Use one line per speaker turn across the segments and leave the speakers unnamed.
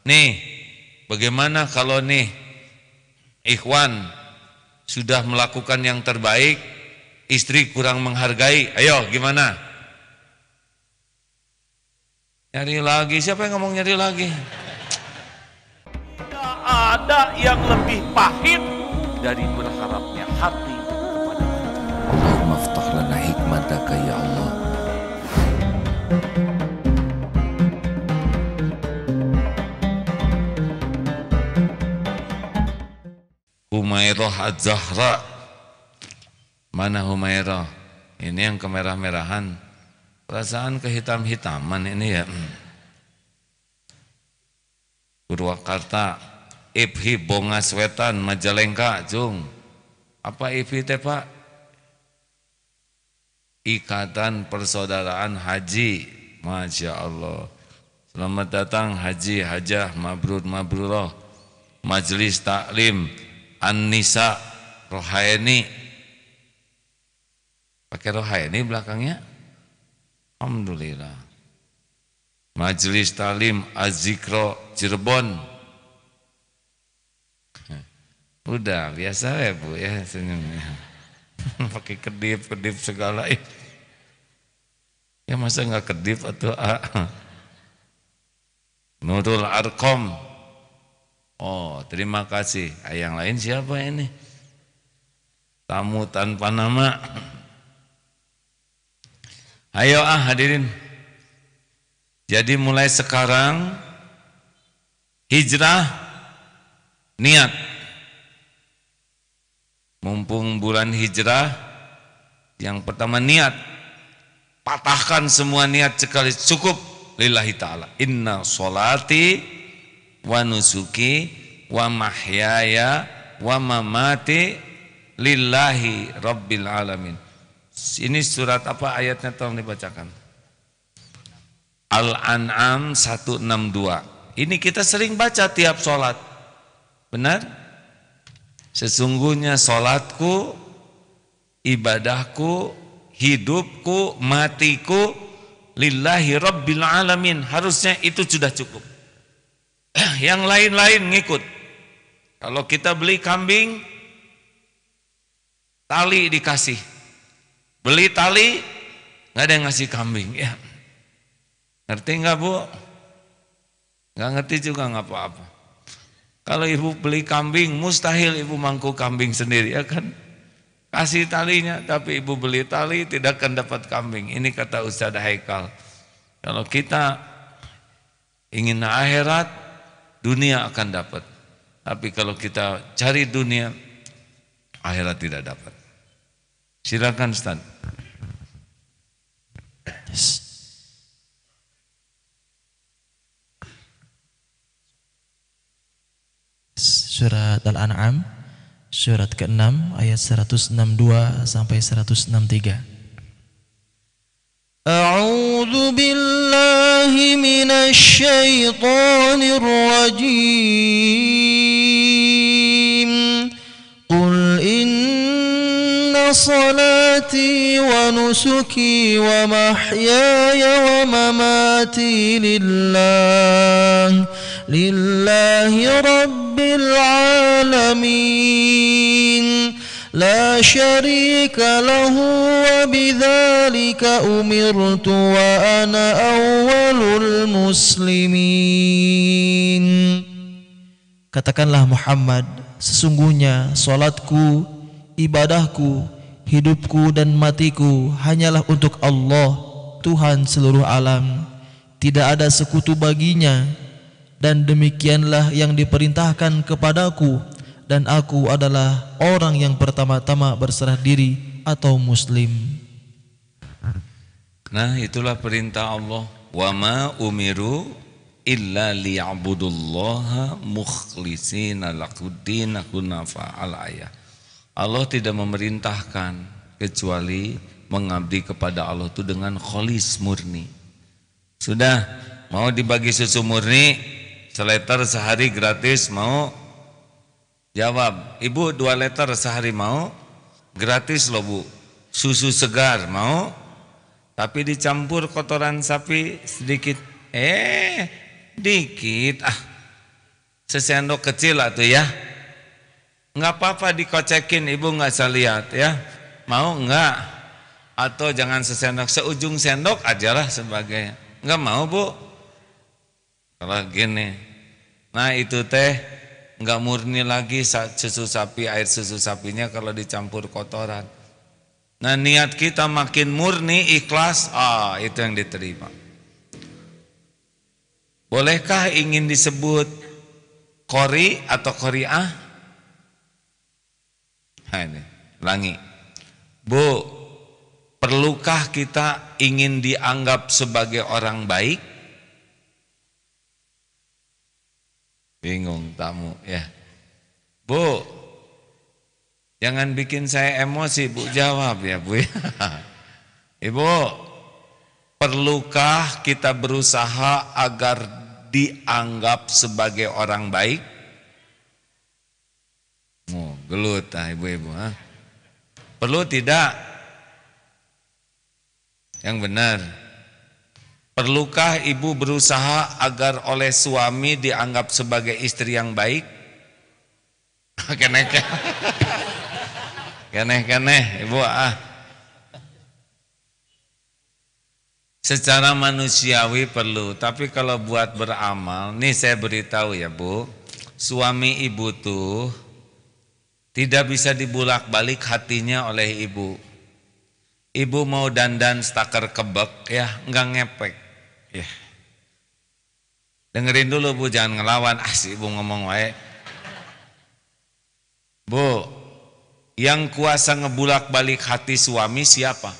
Nih, bagaimana kalau nih ikhwan sudah melakukan yang terbaik, istri kurang menghargai, ayo gimana? Nyari lagi, siapa yang ngomong nyari lagi?
Tidak ada yang lebih pahit dari berharapnya hati kepada Allah.
Allahumma aftah lana hikmataka ya Allah.
Humairah Az-Zahra. Mana Humairah? Ini yang kemerah-merahan. Perasaan kehitam-hitaman ini ya. Purwakarta, IPHI Bongas Wetan, Majalengka, Jung. Apa IPHI teh Pak? Ikatan Persaudaraan Haji. Masya Allah. Selamat datang Haji, Hajah, Mabrur, Mabruroh. Majelis Taklim An-Nisa Rohaini. Pakai Rohaini belakangnya? Alhamdulillah. Majelis Taklim Az-Zikro Cirebon. Udah biasa ya Bu ya senyumnya. Pakai kedip segala. Ya masa nggak kedip atau Nurul Arkom. Oh, terima kasih. Yang lain siapa ini? Tamu tanpa nama. Ayo hadirin. Jadi mulai sekarang hijrah niat. Mumpung bulan hijrah, yang pertama niat. Patahkan semua niat sekali cukup lillahi ta'ala. Inna sholati wa nusuki wa mahyaya wa mamati lillahi rabbil alamin. Ini surat apa ayatnya, tolong dibacakan. Al-An'am 162. Ini kita sering baca tiap sholat. Benar? Sesungguhnya sholatku, ibadahku, hidupku, matiku lillahi rabbil alamin. Harusnya itu sudah cukup. Yang lain-lain ngikut. Kalau kita beli kambing, tali dikasih. Beli tali, nggak ada yang ngasih kambing. Ya, ngerti nggak Bu? Nggak ngerti juga nggak apa-apa. Kalau ibu beli kambing, mustahil ibu mangku kambing sendiri, ya kan? Kasih talinya, tapi ibu beli tali tidak akan dapat kambing. Ini kata Ustaz Haikal. Kalau kita ingin akhirat, dunia akan dapat. Tapi kalau kita cari dunia, akhirat tidak dapat. Silakan Ustaz.
Surat Al-An'am surat ke-6 ayat 162 sampai 163. A'udzu billahi minasy syaithanir rajim. Qul inna salati wa nusuki wa mahyaya wa mamati lillahi rabbil alamin la syarika lahu wa bidzalika umirtu wa ana awwalul muslimin. Katakanlah Muhammad, sesungguhnya salatku, ibadahku, hidupku dan matiku hanyalah untuk Allah, Tuhan seluruh alam. Tidak ada sekutu baginya. Dan demikianlah yang diperintahkan kepadaku, dan aku adalah orang yang pertama-tama berserah diri atau muslim.
Nah, itulah perintah Allah. Wa ma umiru illa liya'budullaha mukhlishina lahuddin hunafa al-ayah. Allah tidak memerintahkan kecuali mengabdi kepada Allah itu dengan kholis murni. Sudah mau dibagi susu murni seliter sehari gratis, mau? Jawab, Ibu 2 liter sehari mau? Gratis loh Bu. Susu segar mau? Tapi dicampur kotoran sapi sedikit. Dikit sesendok kecil atuh ya. Nggak apa-apa dikocekin, ibu nggak usah lihat ya. Mau nggak? Atau jangan sesendok, seujung sendok ajalah sebagainya. Nggak mau bu? Kalau gini, nah itu teh nggak murni lagi susu sapi, air susu sapinya kalau dicampur kotoran. Nah niat kita makin murni, ikhlas, itu yang diterima. Bolehkah ingin disebut qori atau qori'ah? Nah ini, ulangi. Bu, perlukah kita ingin dianggap sebagai orang baik? Bingung tamu ya. Bu, jangan bikin saya emosi, Bu, jawab ya Bu. Ibu, perlukah kita berusaha agar dianggap sebagai orang baik? Oh, gelut ibu-ibu. Perlu tidak? Yang benar. Perlukah ibu berusaha agar oleh suami dianggap sebagai istri yang baik? Keneh ibu Secara manusiawi perlu, tapi kalau buat beramal, nih saya beritahu ya bu, suami ibu tuh tidak bisa dibulak-balik hatinya oleh ibu. Ibu mau dandan stakar kebek ya, enggak ngepek. Ya. Dengerin dulu bu, jangan ngelawan. Si ibu ngomong wae. Bu, yang kuasa ngebulak-balik hati suami siapa?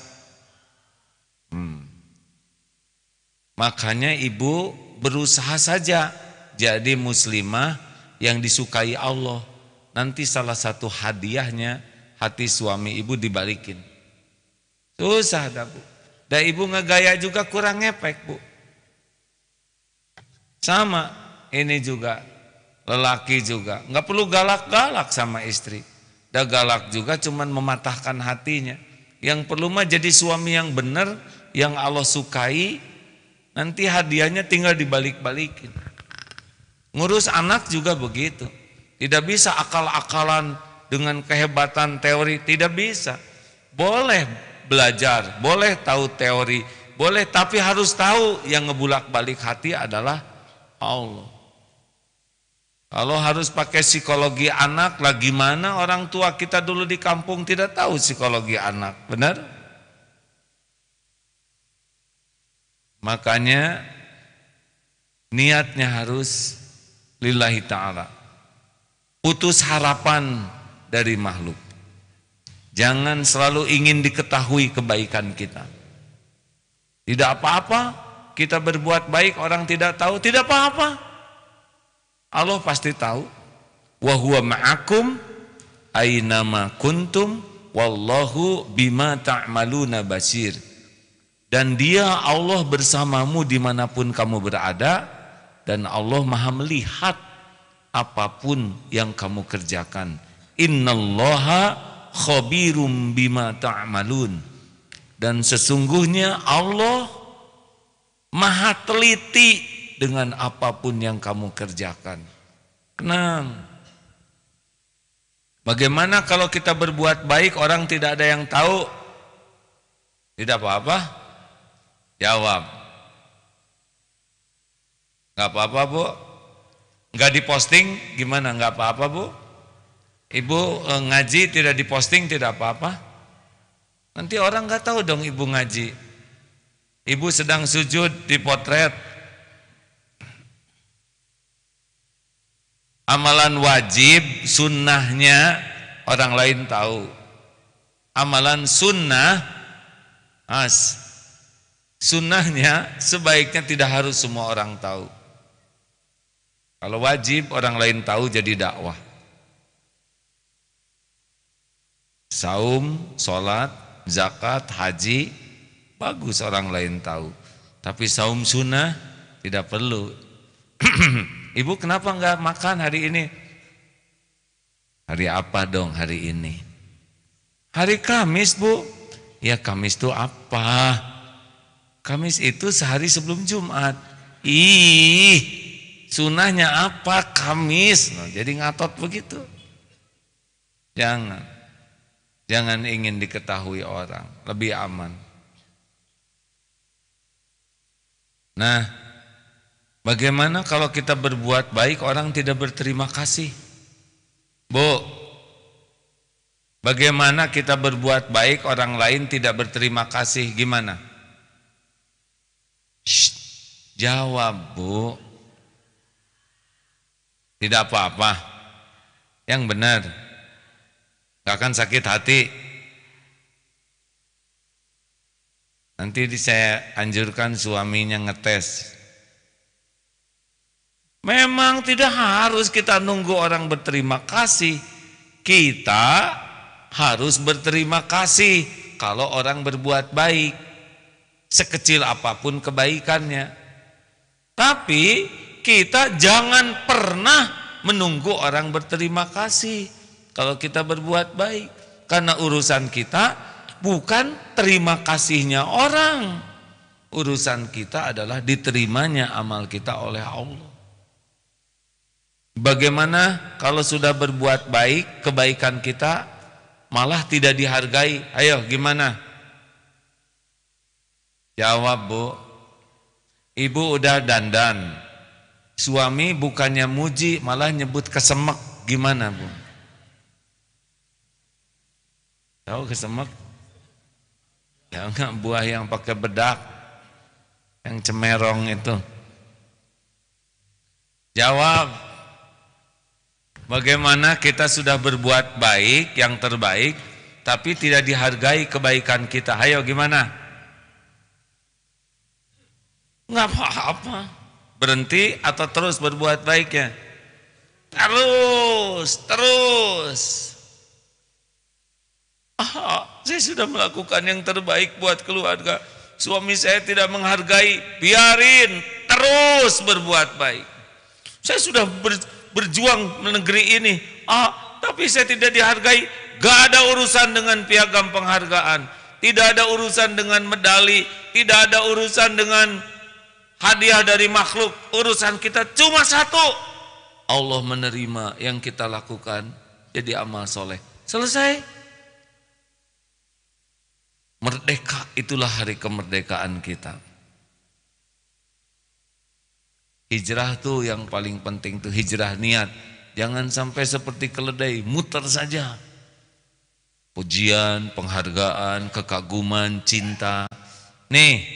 Makanya ibu berusaha saja jadi muslimah yang disukai Allah. Nanti salah satu hadiahnya hati suami ibu dibalikin. Susah dah bu. Dan ibu ngegaya juga kurang ngepek bu. Sama ini juga lelaki juga. Nggak perlu galak-galak sama istri. Dah galak juga cuman mematahkan hatinya. Yang perlu mah jadi suami yang benar, yang Allah sukai. Nanti hadiahnya tinggal dibalik-balikin. Ngurus anak juga begitu. Tidak bisa akal-akalan dengan kehebatan teori, tidak bisa. Boleh belajar, boleh tahu teori, boleh, tapi harus tahu yang ngebulak-balik hati adalah Allah. Kalau harus pakai psikologi anak, lah gimana orang tua kita dulu di kampung tidak tahu psikologi anak, benar? Makanya niatnya harus lillahi ta'ala. Putus harapan dari makhluk. Jangan selalu ingin diketahui kebaikan kita. Tidak apa-apa, kita berbuat baik orang tidak tahu, tidak apa-apa. Allah pasti tahu. Wa huwa ma'akum aynama kuntum wallahu bima ta'maluna basir. Dan dia Allah bersamamu dimanapun kamu berada, dan Allah maha melihat apapun yang kamu kerjakan. Innallaha khabirum bima ta'malun. Dan sesungguhnya Allah maha teliti dengan apapun yang kamu kerjakan. Tenang. Bagaimana kalau kita berbuat baik orang tidak ada yang tahu? Tidak apa-apa? Jawab. Gak apa-apa bu? Gak diposting gimana? Gak apa-apa bu? Ibu ngaji tidak diposting tidak apa-apa? Nanti orang gak tahu dong ibu ngaji. Ibu sedang sujud dipotret. Amalan wajib sunnahnya orang lain tahu. Amalan sunnah sunnahnya sebaiknya tidak harus semua orang tahu. Kalau wajib orang lain tahu jadi dakwah. Saum, sholat, zakat, haji, bagus orang lain tahu. Tapi saum sunnah tidak perlu. Ibu kenapa enggak makan hari ini? Hari apa dong hari ini? Hari Kamis bu. Ya Kamis itu apa? Kamis itu sehari sebelum Jumat. Sunahnya apa? Kamis. Nah, jadi ngatot begitu. Jangan ingin diketahui orang, lebih aman. Nah, bagaimana kalau kita berbuat baik orang tidak berterima kasih? Bu, bagaimana kita berbuat baik orang lain tidak berterima kasih? Gimana? Shh, jawab, Bu. Tidak apa-apa. Yang benar. Gak akan sakit hati. Nanti saya anjurkan suaminya ngetes. Memang tidak harus kita nunggu orang berterima kasih. Kita harus berterima kasih kalau orang berbuat baik. Sekecil apapun kebaikannya. Tapi kita jangan pernah menunggu orang berterima kasih kalau kita berbuat baik. Karena urusan kita bukan terima kasihnya orang. Urusan kita adalah diterimanya amal kita oleh Allah. Bagaimana kalau sudah berbuat baik, kebaikan kita malah tidak dihargai? Ayo gimana? Jawab, Bu. Ibu udah dandan. Suami bukannya muji malah nyebut kesemek. Gimana, Bu? Tahu kesemek? Ya enggak, buah yang pakai bedak, yang cemerong itu. Jawab. Bagaimana kita sudah berbuat baik, yang terbaik, tapi tidak dihargai kebaikan kita? Ayo gimana? Enggak apa-apa. Berhenti atau terus berbuat baiknya? Terus. Saya sudah melakukan yang terbaik buat keluarga. Suami saya tidak menghargai, biarin, terus berbuat baik. Saya sudah berjuang di negeri ini, tapi saya tidak dihargai. Gak ada urusan dengan piagam penghargaan, tidak ada urusan dengan medali, tidak ada urusan dengan hadiah dari makhluk. Urusan kita cuma satu, Allah menerima yang kita lakukan jadi amal soleh. Selesai. Merdeka, itulah hari kemerdekaan kita. Hijrah tuh yang paling penting tuh, hijrah niat. Jangan sampai seperti keledai, muter saja. Pujian, penghargaan, kekaguman, cinta. Nih,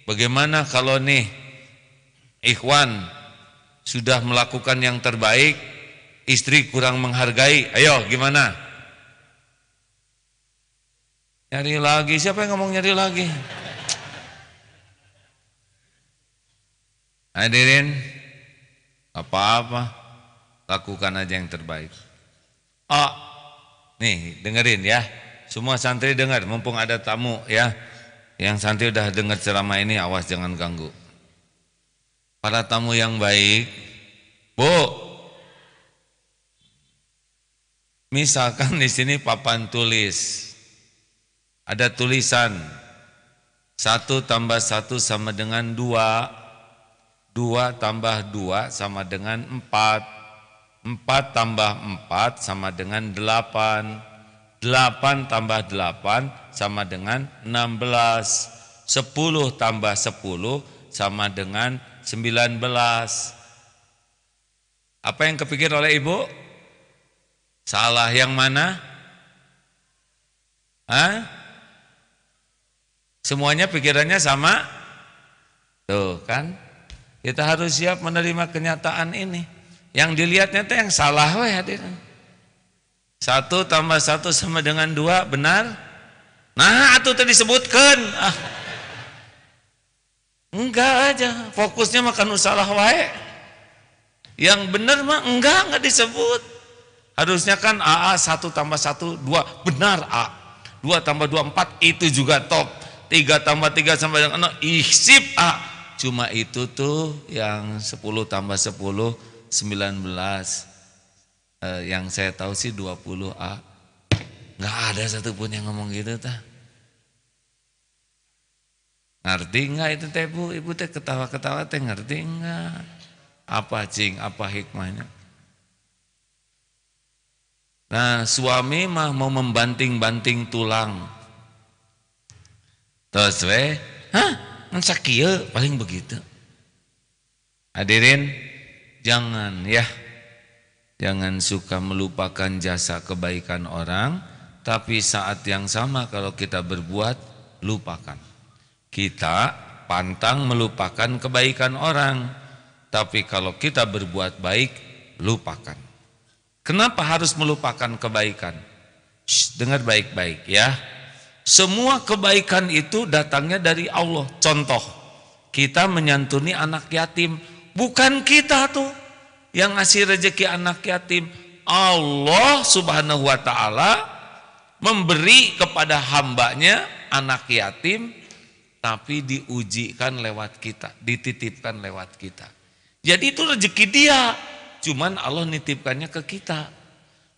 bagaimana kalau nih ikhwan sudah melakukan yang terbaik, istri kurang menghargai? Ayo gimana? Nyari lagi, siapa yang ngomong nyari lagi? Hadirin, apa-apa, lakukan aja yang terbaik. Nih dengerin ya, semua santri dengar, mumpung ada tamu ya. Yang santri udah dengar ceramah ini, awas jangan ganggu. Para tamu yang baik, Bu, misalkan di sini papan tulis, ada tulisan 1 tambah 1 sama dengan 2, 2 tambah 2 sama dengan 4, 4 tambah 4 sama dengan 8, 8 tambah 8 sama dengan 16, 10 tambah 10 sama dengan 19. Apa yang kepikir oleh ibu? Salah yang mana? Semuanya pikirannya sama? Tuh kan, kita harus siap menerima kenyataan ini. Yang dilihatnya itu yang salah weh hadirin. 1 tambah 1 sama dengan 2, benar? Nah, itu tadi disebutkan. Enggak aja, fokusnya makan salah wae. Yang benar mah enggak disebut. Harusnya kan 1 tambah 1, 2, benar A. 2 tambah 2, 4, itu juga top. 3 tambah 3 sama dengan 6, ihsib A. Cuma itu tuh yang 10 tambah 10, 19. Yang saya tahu sih 20 A. Nggak ada satupun yang ngomong gitu tah. Ngerti nggak itu teh Bu? Ibu teh ketawa-ketawa teh ngerti nggak? Apa cing, apa hikmahnya? Nah, suami mah mau membanting-banting tulang. Terus we, ngan kieu paling begitu. Hadirin, jangan ya. Jangan suka melupakan jasa kebaikan orang, tapi saat yang sama kalau kita berbuat, lupakan. Kita pantang melupakan kebaikan orang, tapi kalau kita berbuat baik, lupakan. Kenapa harus melupakan kebaikan? Dengar baik-baik ya. Semua kebaikan itu datangnya dari Allah. Contoh, kita menyantuni anak yatim, bukan kita tuh yang ngasih rezeki anak yatim. Allah subhanahu wa ta'ala memberi kepada hambanya anak yatim, tapi diujikan lewat kita, dititipkan lewat kita. Jadi itu rezeki dia, cuman Allah nitipkannya ke kita.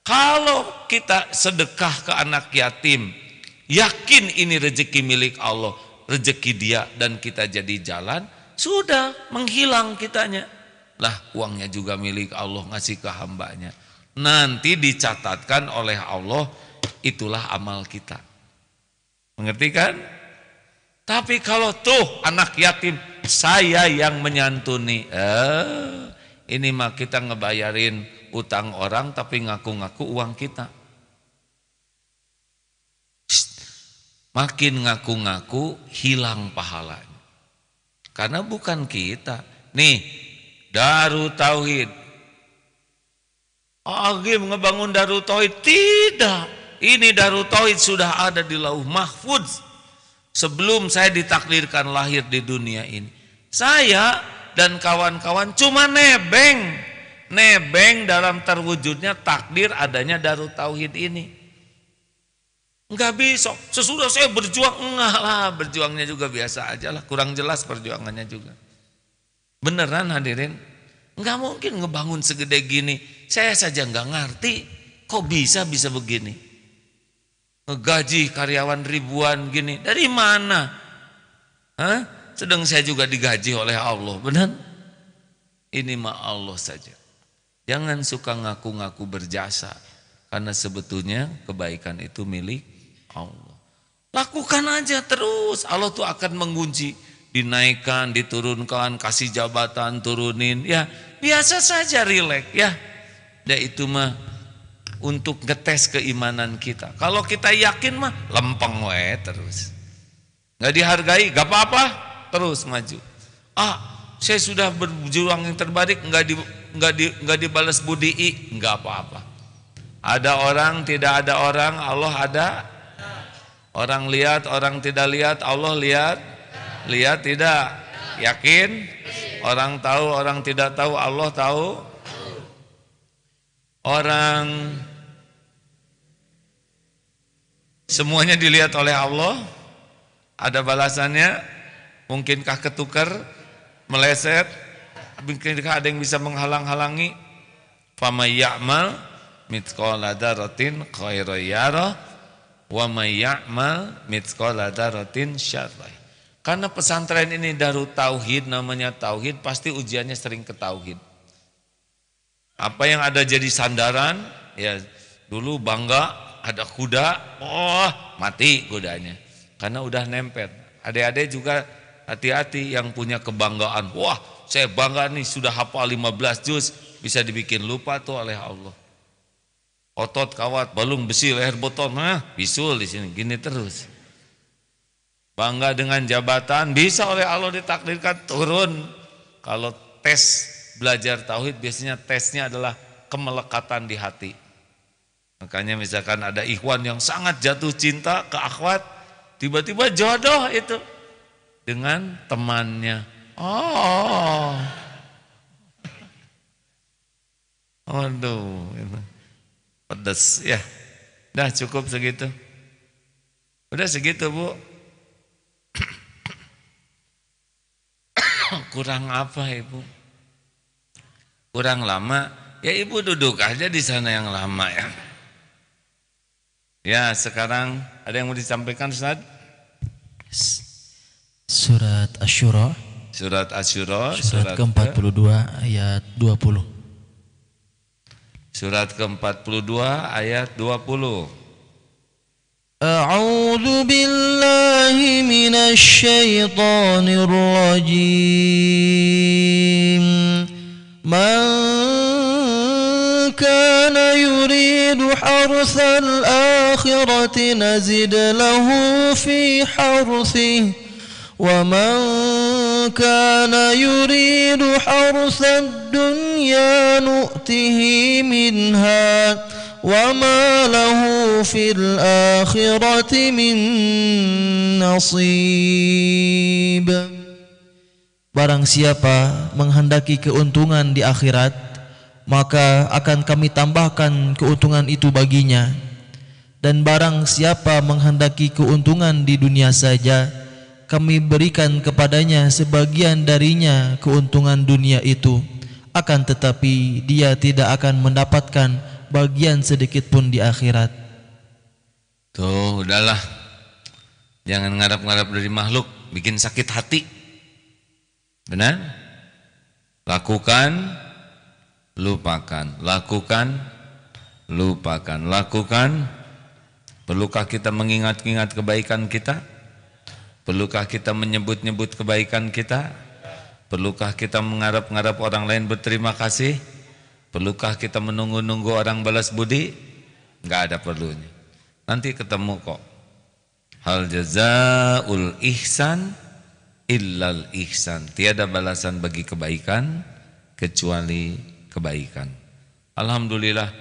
Kalau kita sedekah ke anak yatim, yakin ini rezeki milik Allah, rezeki dia dan kita jadi jalan, sudah menghilang kitanya. Lah uangnya juga milik Allah, ngasih ke hambanya. Nanti dicatatkan oleh Allah, itulah amal kita. Mengerti kan? Tapi kalau tuh anak yatim, saya yang menyantuni, ini mah kita ngebayarin utang orang tapi ngaku-ngaku uang kita. Makin ngaku-ngaku hilang pahalanya. Karena bukan kita. Nih, Darut Tauhid. Agim ngebangun Darut Tauhid? Tidak. Ini Darut Tauhid sudah ada di Lauh Mahfuz. Sebelum saya ditakdirkan lahir di dunia ini. Saya dan kawan-kawan cuma nebeng. Nebeng dalam terwujudnya takdir adanya Darut Tauhid ini. Enggak bisa. Sesudah saya berjuang, enggak lah. Berjuangnya juga biasa aja lah. Kurang jelas perjuangannya juga. Beneran hadirin, nggak mungkin ngebangun segede gini. Saya saja nggak ngerti, kok bisa begini. Ngegaji karyawan ribuan gini, dari mana? Sedang saya juga digaji oleh Allah, benar? Ini mah Allah saja. Jangan suka ngaku-ngaku berjasa, karena sebetulnya kebaikan itu milik Allah. Lakukan aja terus, Allah tuh akan mengunci. Dinaikkan, diturunkan, kasih jabatan, turunin, ya biasa saja, rileks ya. Dan itu mah untuk ngetes keimanan kita. Kalau kita yakin mah lempeng we terus. Nggak dihargai, gak apa-apa, terus maju. Saya sudah berjuang yang terbaik, nggak dibalas budi, nggak apa-apa. Ada orang, tidak ada orang, Allah ada. Orang lihat, orang tidak lihat, Allah lihat. Lihat tidak? Yakin? Orang tahu, orang tidak tahu, Allah tahu. Orang semuanya dilihat oleh Allah. Ada balasannya? Mungkinkah ketukar, meleset? Mungkinkah ada yang bisa menghalang-halangi? Famay ya'mal mithqala dzarratin khairan yarah wa may ya'mal mithqala dzarratin syarran. Karena pesantren ini Darut Tauhid, namanya Tauhid, pasti ujiannya sering ke Tauhid. Apa yang ada jadi sandaran, ya dulu bangga ada kuda, mati kudanya. Karena udah nempel. Adik-adik juga hati-hati yang punya kebanggaan. Wah, saya bangga nih sudah hafal 15 juz, bisa dibikin lupa tuh oleh Allah. Otot kawat, balung besi, leher botol, bisul di sini, gini terus. Bangga dengan jabatan, bisa oleh Allah ditakdirkan turun. Kalau tes belajar tauhid biasanya tesnya adalah kemelekatan di hati. Makanya misalkan ada ikhwan yang sangat jatuh cinta ke akhwat, tiba-tiba jodoh itu dengan temannya. Aduh, pedes ya. Udah cukup segitu. Udah segitu, Bu. Kurang apa Ibu? Kurang lama? Ya Ibu duduk aja di sana yang lama ya. Ya sekarang ada yang mau disampaikan Ustaz?
Surat Asy-Syura
Surat Asy-Syura
surat ke-42 ayat 20.
Surat ke-42 ayat 20.
A'udzu billahi minasy syaithanir rajim. Man kana yuridu harsal akhirati nazid lahu fi harsihi wa man kana yuridu harsad dunya nu'tihi minha وَمَا لَهُ فِي الْآخِرَةِ مِنْ نَصِيبٍ. Barang siapa menghendaki keuntungan di akhirat, maka akan kami tambahkan keuntungan itu baginya. Dan barang siapa menghendaki keuntungan di dunia saja, kami berikan kepadanya sebagian darinya keuntungan dunia itu. Akan tetapi dia tidak akan mendapatkan bagian sedikit pun di akhirat.
Tuh, udahlah. Jangan ngarap-ngarap dari makhluk, bikin sakit hati. Benar? Lakukan, lupakan. Lakukan, lupakan. Lakukan. Perlukah kita mengingat-ingat kebaikan kita? Perlukah kita menyebut-nyebut kebaikan kita? Perlukah kita mengharap-harap orang lain berterima kasih? Perlukah kita menunggu-nunggu orang balas budi? Enggak ada perlunya. Nanti ketemu kok. Hal jazaul ihsan illal ihsan. Tiada balasan bagi kebaikan kecuali kebaikan. Alhamdulillah.